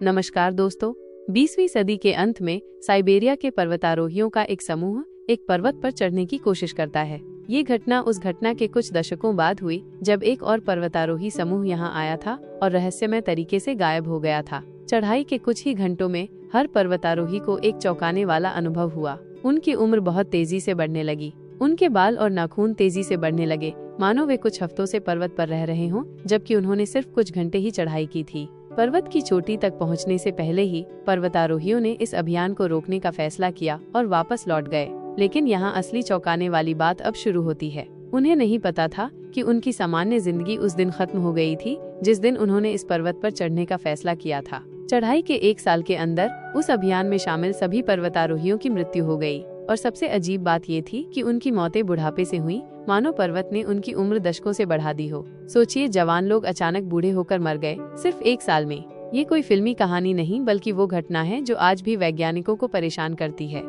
नमस्कार दोस्तों। 20वीं सदी के अंत में साइबेरिया के पर्वतारोहियों का एक समूह एक पर्वत पर चढ़ने की कोशिश करता है। ये घटना उस घटना के कुछ दशकों बाद हुई जब एक और पर्वतारोही समूह यहाँ आया था और रहस्यमय तरीके से गायब हो गया था। चढ़ाई के कुछ ही घंटों में हर पर्वतारोही को एक चौंकाने वाला अनुभव हुआ। उनकी उम्र बहुत तेजी से बढ़ने लगी। उनके बाल और नाखून तेजी से बढ़ने लगे, मानो वे कुछ हफ्तों से पर्वत पर रह रहे हों, जबकि उन्होंने सिर्फ कुछ घंटे ही चढ़ाई की थी। पर्वत की चोटी तक पहुंचने से पहले ही पर्वतारोहियों ने इस अभियान को रोकने का फैसला किया और वापस लौट गए। लेकिन यहाँ असली चौंकाने वाली बात अब शुरू होती है। उन्हें नहीं पता था कि उनकी सामान्य जिंदगी उस दिन खत्म हो गई थी जिस दिन उन्होंने इस पर्वत पर चढ़ने का फैसला किया था। चढ़ाई के 1 साल के अंदर उस अभियान में शामिल सभी पर्वतारोहियों की मृत्यु हो गई और सबसे अजीब बात ये थी कि उनकी मौतें बुढ़ापे से हुई, मानो पर्वत ने उनकी उम्र दशकों से बढ़ा दी हो। सोचिए, जवान लोग अचानक बूढ़े होकर मर गए, सिर्फ 1 साल में। ये कोई फिल्मी कहानी नहीं, बल्कि वो घटना है जो आज भी वैज्ञानिकों को परेशान करती है।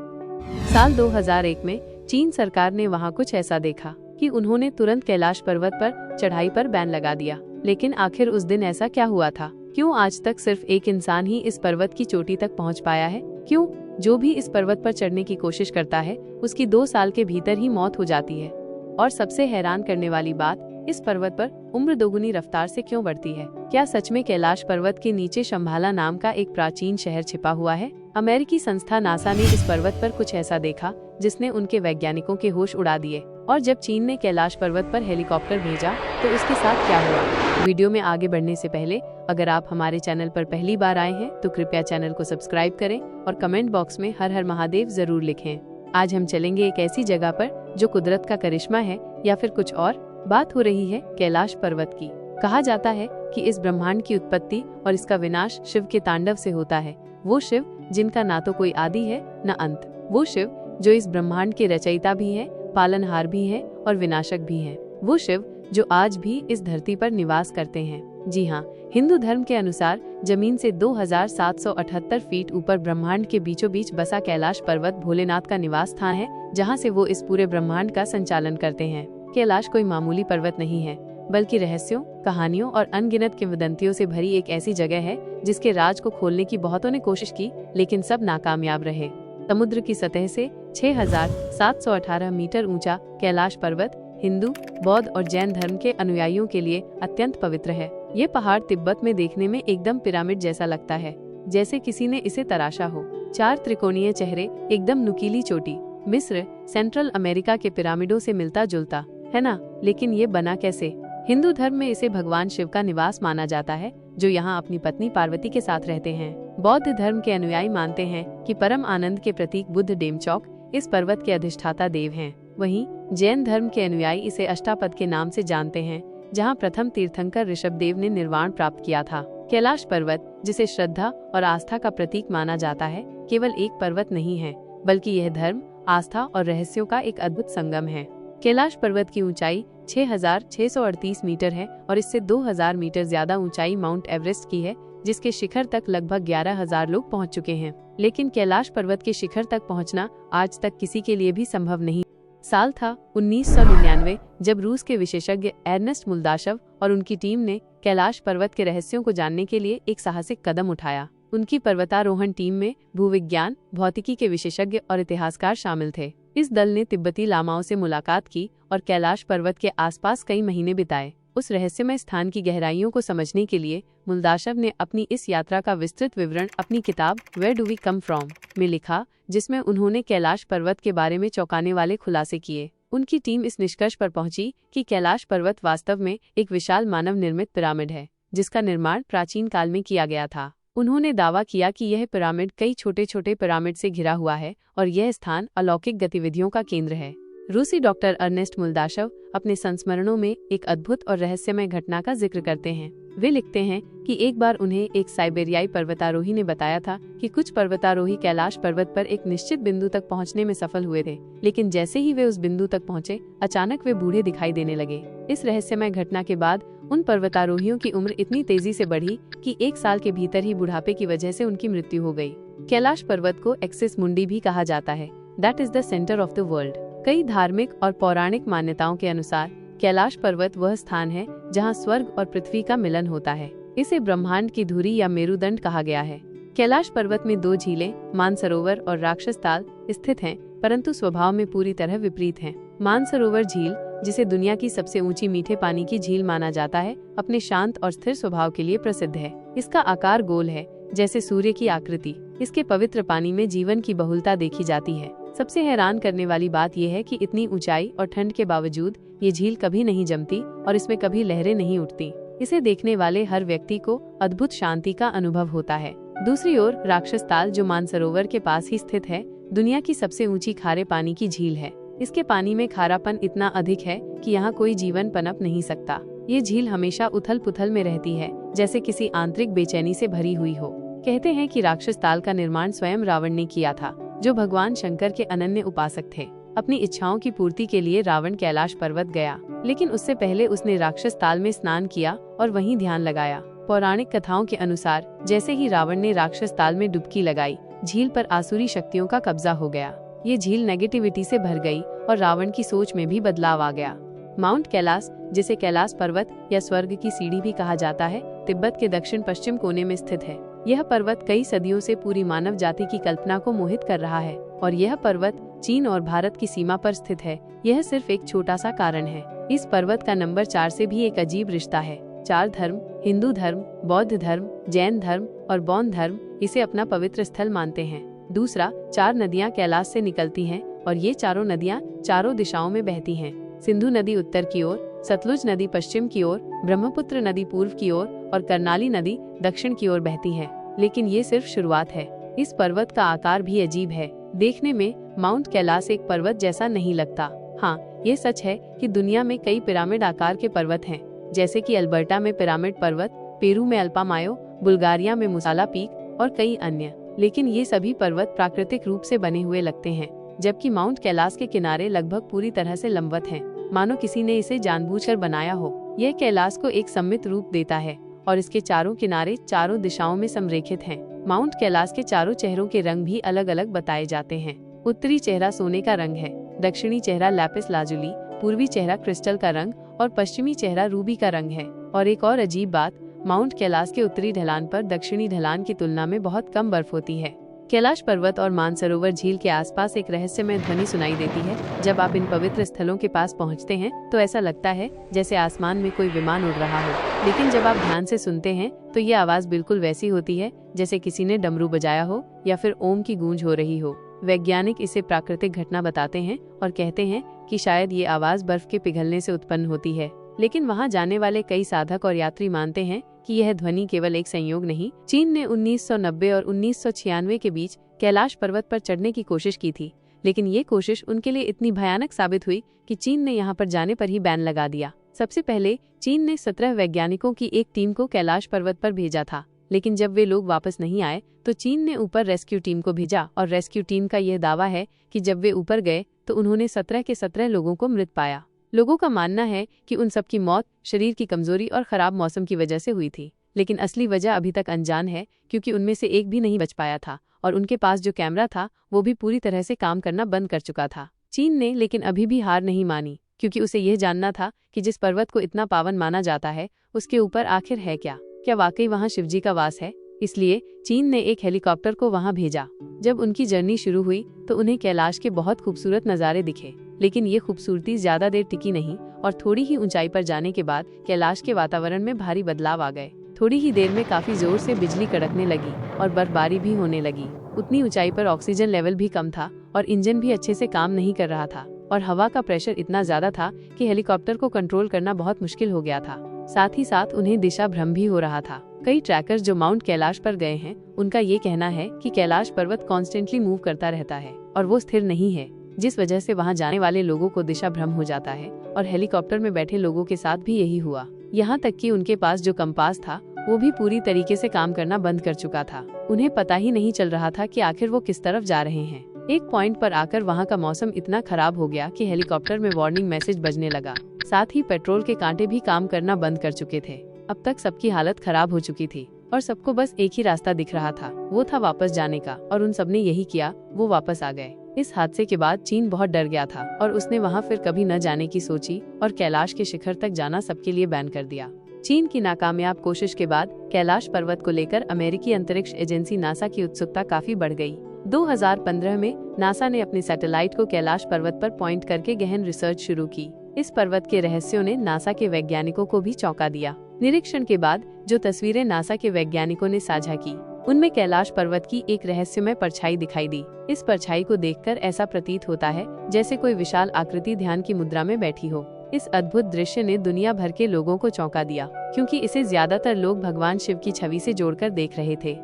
साल 2001 में चीन सरकार ने वहाँ कुछ ऐसा देखा कि उन्होंने तुरंत कैलाश पर्वत पर चढ़ाई पर बैन लगा दिया। लेकिन आखिर उस दिन ऐसा क्या हुआ था? क्यों आज तक सिर्फ एक इंसान ही इस पर्वत की चोटी तक पहुँच पाया है? क्यों जो भी इस पर्वत पर चढ़ने की कोशिश करता है उसकी 2 साल के भीतर ही मौत हो जाती है? और सबसे हैरान करने वाली बात, इस पर्वत पर उम्र दोगुनी रफ्तार से क्यों बढ़ती है? क्या सच में कैलाश पर्वत के नीचे शंभाला नाम का एक प्राचीन शहर छिपा हुआ है? अमेरिकी संस्था नासा ने इस पर्वत पर कुछ ऐसा देखा जिसने उनके वैज्ञानिकों के होश उड़ा दिए। और जब चीन ने कैलाश पर्वत पर हेलीकॉप्टर भेजा तो उसके साथ क्या हुआ? वीडियो में आगे बढ़ने से पहले अगर आप हमारे चैनल पर पहली बार आए हैं तो कृपया चैनल को सब्सक्राइब करें और कमेंट बॉक्स में हर हर महादेव जरूर लिखें। आज हम चलेंगे एक ऐसी जगह पर जो कुदरत का करिश्मा है या फिर कुछ और। बात हो रही है कैलाश पर्वत की। कहा जाता है कि इस ब्रह्मांड की उत्पत्ति और इसका विनाश शिव के तांडव से होता है। वो शिव जिनका ना तो कोई आदि है न अंत। वो शिव जो इस ब्रह्मांड के रचयिता भी है, पालनहार भी है और विनाशक भी है। वो शिव जो आज भी इस धरती पर निवास करते हैं। जी हाँ, हिंदू धर्म के अनुसार जमीन से 2778 फीट ऊपर ब्रह्मांड के बीचों बीच बसा कैलाश पर्वत भोलेनाथ का निवास स्थान है, जहाँ से वो इस पूरे ब्रह्मांड का संचालन करते हैं। कैलाश कोई मामूली पर्वत नहीं है, बल्कि रहस्यों, कहानियों और अनगिनत किंवदंतियों से भरी एक ऐसी जगह है जिसके राज को खोलने की बहुतों ने कोशिश की, लेकिन सब नाकामयाब रहे। समुद्र की सतह से 6718 मीटर ऊंचा कैलाश पर्वत हिंदू, बौद्ध और जैन धर्म के अनुयायियों के लिए अत्यंत पवित्र है। ये पहाड़ तिब्बत में देखने में एकदम पिरामिड जैसा लगता है, जैसे किसी ने इसे तराशा हो। 4 त्रिकोणीय चेहरे, एकदम नुकीली चोटी। मिस्र, सेंट्रल अमेरिका के पिरामिडों से मिलता जुलता है ना? लेकिन ये बना कैसे? हिंदू धर्म में इसे भगवान शिव का निवास माना जाता है, जो यहाँ अपनी पत्नी पार्वती के साथ रहते हैं। बौद्ध धर्म के अनुयायी मानते हैं कि परम आनंद के प्रतीक बुद्ध डेमचौक इस पर्वत के अधिष्ठाता देव हैं। वहीं जैन धर्म के अनुयायी इसे अष्टापद के नाम से जानते हैं, जहां प्रथम तीर्थंकर ऋषभदेव ने निर्वाण प्राप्त किया था। कैलाश पर्वत, जिसे श्रद्धा और आस्था का प्रतीक माना जाता है, केवल एक पर्वत नहीं है, बल्कि यह धर्म, आस्था और रहस्यों का एक अद्भुत संगम है। कैलाश पर्वत की ऊंचाई 6638 मीटर है और इससे 2000 मीटर ज्यादा ऊंचाई माउंट एवरेस्ट की है, जिसके शिखर तक लगभग 11,000 लोग पहुंच चुके हैं। लेकिन कैलाश पर्वत के शिखर तक पहुंचना आज तक किसी के लिए भी संभव नहीं। साल था 1999 जब रूस के विशेषज्ञ एर्नेस्ट मुल्दाशव और उनकी टीम ने कैलाश पर्वत के रहस्यों को जानने के लिए एक साहसिक कदम उठाया। उनकी पर्वतारोहण टीम में भूविज्ञान, भौतिकी के विशेषज्ञ और इतिहासकार शामिल थे। इस दल ने तिब्बती लामाओं से मुलाकात की और कैलाश पर्वत के आसपास कई महीने बिताए। उस रहस्यमय स्थान की गहराइयों को समझने के लिए मुल्दाशव ने अपनी इस यात्रा का विस्तृत विवरण अपनी किताब where do we come from में लिखा, जिसमें उन्होंने कैलाश पर्वत के बारे में चौंकाने वाले खुलासे किए। उनकी टीम इस निष्कर्ष पर पहुंची कि कैलाश पर्वत वास्तव में एक विशाल मानव निर्मित पिरामिड है, जिसका निर्माण प्राचीन काल में किया गया था। उन्होंने दावा किया कि यह पिरामिड कई छोटे छोटे पिरामिड से घिरा हुआ है और यह स्थान अलौकिक गतिविधियों का केंद्र है। रूसी डॉक्टर अर्नेस्ट मुल्दाशव अपने संस्मरणों में एक अद्भुत और रहस्यमय घटना का जिक्र करते हैं। वे लिखते हैं कि एक बार उन्हें एक साइबेरियाई पर्वतारोही ने बताया था कि कुछ पर्वतारोही कैलाश पर्वत पर एक निश्चित बिंदु तक पहुंचने में सफल हुए थे, लेकिन जैसे ही वे उस बिंदु तक पहुंचे, अचानक वे बूढ़े दिखाई देने लगे। इस रहस्यमय घटना के बाद उन पर्वतारोहियों की उम्र इतनी तेजी से बढ़ी कि 1 साल के भीतर ही बुढ़ापे की वजह से उनकी मृत्यु हो गई। कैलाश पर्वत को एक्सिस मुंडी भी कहा जाता है, that is the centre of the world. कई धार्मिक और पौराणिक मान्यताओं के अनुसार कैलाश पर्वत वह स्थान है जहां स्वर्ग और पृथ्वी का मिलन होता है। इसे ब्रह्मांड की धुरी या मेरुदंड कहा गया है। कैलाश पर्वत में 2 झीलें, मानसरोवर और राक्षस ताल स्थित हैं, परंतु स्वभाव में पूरी तरह विपरीत हैं। मानसरोवर झील, जिसे दुनिया की सबसे ऊंची मीठे पानी की झील माना जाता है, अपने शांत और स्थिर स्वभाव के लिए प्रसिद्ध है। इसका आकार गोल है, जैसे सूर्य की आकृति। इसके पवित्र पानी में जीवन की बहुलता देखी जाती है। सबसे हैरान करने वाली बात यह है कि इतनी ऊंचाई और ठंड के बावजूद ये झील कभी नहीं जमती और इसमें कभी लहरें नहीं उठती। इसे देखने वाले हर व्यक्ति को अद्भुत शांति का अनुभव होता है। दूसरी ओर राक्षस ताल, जो मानसरोवर के पास ही स्थित है, दुनिया की सबसे ऊंची खारे पानी की झील है। इसके पानी में खारापन इतना अधिक है कि यहाँ कोई जीवन पनप नहीं सकता। ये झील हमेशा उथल पुथल में रहती है, जैसे किसी आंतरिक बेचैनी से भरी हुई हो। कहते हैं कि राक्षस ताल का निर्माण स्वयं रावण ने किया था, जो भगवान शंकर के अनन्य उपासक थे। अपनी इच्छाओं की पूर्ति के लिए रावण कैलाश पर्वत गया, लेकिन उससे पहले उसने राक्षस ताल में स्नान किया और वहीं ध्यान लगाया। पौराणिक कथाओं के अनुसार जैसे ही रावण ने राक्षस ताल में डुबकी लगाई, झील पर आसुरी शक्तियों का कब्जा हो गया। ये झील नेगेटिविटी से भर गई और रावण की सोच में भी बदलाव आ गया। माउंट कैलाश, जिसे कैलाश पर्वत या स्वर्ग की सीढ़ी भी कहा जाता है, तिब्बत के दक्षिण पश्चिम कोने में स्थित है। यह पर्वत कई सदियों से पूरी मानव जाति की कल्पना को मोहित कर रहा है और यह पर्वत चीन और भारत की सीमा पर स्थित है। यह सिर्फ एक छोटा सा कारण है। इस पर्वत का नंबर 4 से भी एक अजीब रिश्ता है। 4 धर्म, हिंदू धर्म, बौद्ध धर्म, जैन धर्म और बौद्ध धर्म इसे अपना पवित्र स्थल मानते हैं। दूसरा, 4 नदियां कैलाश से निकलती हैं और ये चारों नदियां चारों दिशाओं में बहती हैं। सिंधु नदी उत्तर की ओर, सतलुज नदी पश्चिम की ओर, ब्रह्मपुत्र नदी पूर्व की ओर और कर्नाली नदी दक्षिण की ओर बहती है। लेकिन ये सिर्फ शुरुआत है। इस पर्वत का आकार भी अजीब है। देखने में माउंट कैलाश एक पर्वत जैसा नहीं लगता। हाँ, ये सच है कि दुनिया में कई पिरामिड आकार के पर्वत हैं, जैसे कि अल्बर्टा में पिरामिड पर्वत, पेरू में अल्पामायो, बुल्गारिया में मुसाला पीक और कई अन्य। लेकिन ये सभी पर्वत प्राकृतिक रूप से बने हुए लगते हैं, जबकि माउंट कैलाश के किनारे लगभग पूरी तरह से लंबवत हैं, मानो किसी ने इसे जानबूझकर बनाया हो। यह कैलाश को एक सममित रूप देता है और इसके चारों किनारे चारों दिशाओं में संरेखित हैं। माउंट कैलाश के चारों चेहरों के रंग भी अलग अलग बताए जाते हैं। उत्तरी चेहरा सोने का रंग है, दक्षिणी चेहरा लैपिस लाजुली, पूर्वी चेहरा क्रिस्टल का रंग और पश्चिमी चेहरा रूबी का रंग है। और एक और अजीब बात, माउंट कैलाश के उत्तरी ढलान पर दक्षिणी ढलान की तुलना में बहुत कम बर्फ होती है। कैलाश पर्वत और मानसरोवर झील के आसपास एक रहस्यमय ध्वनि सुनाई देती है। जब आप इन पवित्र स्थलों के पास पहुंचते हैं तो ऐसा लगता है जैसे आसमान में कोई विमान उड़ रहा हो। लेकिन जब आप ध्यान से सुनते हैं तो ये आवाज बिल्कुल वैसी होती है जैसे किसी ने डमरू बजाया हो या फिर ओम की गूंज हो रही हो। वैज्ञानिक इसे प्राकृतिक घटना बताते हैं और कहते हैं कि शायद ये आवाज बर्फ के पिघलने से उत्पन्न होती है। लेकिन वहां जाने वाले कई साधक और यात्री मानते हैं कि यह ध्वनि केवल एक संयोग नहीं। चीन ने 1990 और 1996 के बीच कैलाश पर्वत पर चढ़ने की कोशिश की थी, लेकिन ये कोशिश उनके लिए इतनी भयानक साबित हुई कि चीन ने यहाँ पर जाने पर ही बैन लगा दिया। सबसे पहले चीन ने 17 वैज्ञानिकों की एक टीम को कैलाश पर्वत पर भेजा था, लेकिन जब वे लोग वापस नहीं आए तो चीन ने ऊपर रेस्क्यू टीम को भेजा और रेस्क्यू टीम का यह दावा है कि जब वे ऊपर गए तो उन्होंने 17 के 17 लोगों को मृत पाया। लोगों का मानना है कि उन सबकी मौत शरीर की कमजोरी और खराब मौसम की वजह से हुई थी, लेकिन असली वजह अभी तक अनजान है, क्योंकि उनमें से एक भी नहीं बच पाया था और उनके पास जो कैमरा था वो भी पूरी तरह से काम करना बंद कर चुका था। चीन ने लेकिन अभी भी हार नहीं मानी, क्योंकि उसे यह जानना था कि जिस पर्वत को इतना पावन माना जाता है उसके ऊपर आखिर है क्या वाकई वहाँ शिवजी का वास है। इसलिए चीन ने एक हेलीकॉप्टर को वहां भेजा। जब उनकी जर्नी शुरू हुई तो उन्हें कैलाश के बहुत खूबसूरत नज़ारे दिखे, लेकिन ये खूबसूरती ज्यादा देर टिकी नहीं और थोड़ी ही ऊंचाई पर जाने के बाद कैलाश के वातावरण में भारी बदलाव आ गए। थोड़ी ही देर में काफी जोर से बिजली कड़कने लगी और बर्फबारी भी होने लगी। उतनी ऊंचाई पर ऑक्सीजन लेवल भी कम था और इंजन भी अच्छे से काम नहीं कर रहा था और हवा का प्रेशर इतना ज्यादा था कि हेलीकॉप्टर को कंट्रोल करना बहुत मुश्किल हो गया था। साथ ही साथ उन्हें दिशा भ्रम भी हो रहा था। कई ट्रैकर्स जो माउंट कैलाश पर गए हैं उनका ये कहना है कि कैलाश पर्वत कॉन्स्टेंटली मूव करता रहता है और वो स्थिर नहीं है, जिस वजह से वहां जाने वाले लोगों को दिशा भ्रम हो जाता है और हेलीकॉप्टर में बैठे लोगों के साथ भी यही हुआ। यहाँ तक कि उनके पास जो कंपास था वो भी पूरी तरीके से काम करना बंद कर चुका था। उन्हें पता ही नहीं चल रहा था कि आखिर वो किस तरफ जा रहे हैं। एक पॉइंट पर आकर वहाँ का मौसम इतना खराब हो गया कि हेलीकॉप्टर में वार्निंग मैसेज बजने लगा। साथ ही पेट्रोल के कांटे भी काम करना बंद कर चुके थे। अब तक सबकी हालत खराब हो चुकी थी और सबको बस एक ही रास्ता दिख रहा था, वो था वापस जाने का, और उन सबने यही किया, वो वापस आ गए। इस हादसे के बाद चीन बहुत डर गया था और उसने वहाँ फिर कभी न जाने की सोची और कैलाश के शिखर तक जाना सबके लिए बैन कर दिया। चीन की नाकामयाब कोशिश के बाद कैलाश पर्वत को लेकर अमेरिकी अंतरिक्ष एजेंसी नासा की उत्सुकता काफी बढ़ गई। 2015 में नासा ने अपने सैटेलाइट को कैलाश पर्वत पर पॉइंट करके गहन रिसर्च शुरू की। इस पर्वत के रहस्यों ने नासा के वैज्ञानिकों को भी चौंका दिया। निरीक्षण के बाद जो तस्वीरें नासा के वैज्ञानिकों ने साझा की, उनमें कैलाश पर्वत की एक रहस्यमय परछाई दिखाई दी। इस परछाई को देखकर ऐसा प्रतीत होता है जैसे कोई विशाल आकृति ध्यान की मुद्रा में बैठी हो। इस अद्भुत दृश्य ने दुनिया भर के लोगों को चौंका दिया, क्योंकि इसे ज्यादातर लोग भगवान शिव की छवि से जोड़कर देख रहे थे।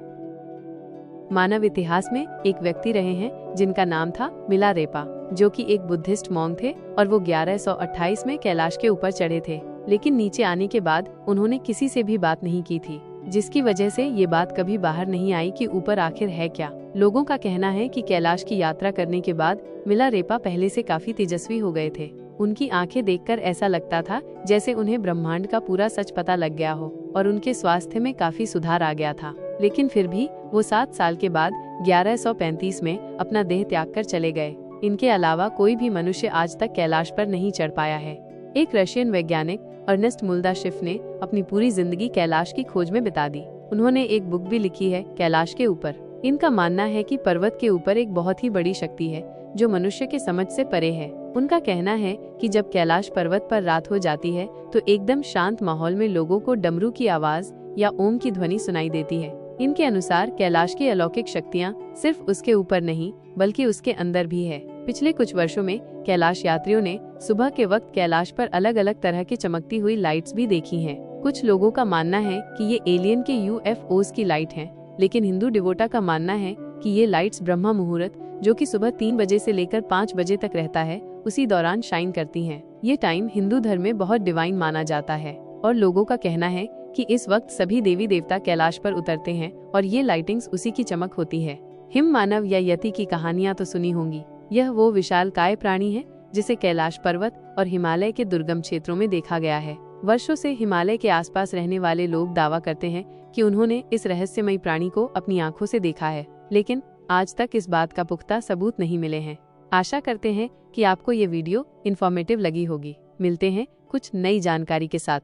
मानव इतिहास में एक व्यक्ति रहे हैं जिनका नाम था मिलारेपा, जो कि एक बुद्धिस्ट मॉन्क थे और वो 1128 में कैलाश के ऊपर चढ़े थे। लेकिन नीचे आने के बाद उन्होंने किसी से भी बात नहीं की थी, जिसकी वजह से ये बात कभी बाहर नहीं आई कि ऊपर आखिर है क्या। लोगों का कहना है कि कैलाश की यात्रा करने के बाद मिलारेपा पहले से काफी तेजस्वी हो गए थे। उनकी आंखें देखकर ऐसा लगता था जैसे उन्हें ब्रह्मांड का पूरा सच पता लग गया हो और उनके स्वास्थ्य में काफी सुधार आ गया था। लेकिन फिर भी वो 7 साल के बाद 1135 में अपना देह त्याग कर चले गए। इनके अलावा कोई भी मनुष्य आज तक कैलाश पर नहीं चढ़ पाया है। एक रशियन वैज्ञानिक अर्नेस्ट मुल्दाशिफ ने अपनी पूरी जिंदगी कैलाश की खोज में बिता दी। उन्होंने एक बुक भी लिखी है कैलाश के ऊपर। इनका मानना है कि पर्वत के ऊपर एक बहुत ही बड़ी शक्ति है जो मनुष्य के समझ से परे है। उनका कहना है कि जब कैलाश पर्वत पर रात हो जाती है तो एकदम शांत माहौल में लोगों को डमरू की आवाज या ओम की ध्वनि सुनाई देती है। इनके अनुसार कैलाश की अलौकिक शक्तियाँ सिर्फ उसके ऊपर नहीं बल्कि उसके अंदर भी है। पिछले कुछ वर्षों में कैलाश यात्रियों ने सुबह के वक्त कैलाश पर अलग अलग तरह की चमकती हुई लाइट्स भी देखी हैं। कुछ लोगों का मानना है कि ये एलियन के UFOs की लाइट हैं, लेकिन हिंदू डिवोटा का मानना है कि ये लाइट्स ब्रह्मा मुहूर्त, जो कि सुबह 3 बजे से लेकर 5 बजे तक रहता है, उसी दौरान शाइन करती हैं। ये टाइम हिंदू धर्म में बहुत डिवाइन माना जाता है और लोगों का कहना है कि इस वक्त सभी देवी देवता कैलाश पर उतरते हैं और ये लाइटिंग्स उसी की चमक होती है। हिम मानव या यति की कहानियां तो सुनी होंगी। यह वो विशालकाय प्राणी है जिसे कैलाश पर्वत और हिमालय के दुर्गम क्षेत्रों में देखा गया है। वर्षों से हिमालय के आसपास रहने वाले लोग दावा करते हैं कि उन्होंने इस रहस्यमयी प्राणी को अपनी आंखों से देखा है, लेकिन आज तक इस बात का पुख्ता सबूत नहीं मिले हैं। आशा करते हैं कि आपको ये वीडियो इन्फॉर्मेटिव लगी होगी। मिलते हैं कुछ नई जानकारी के साथ।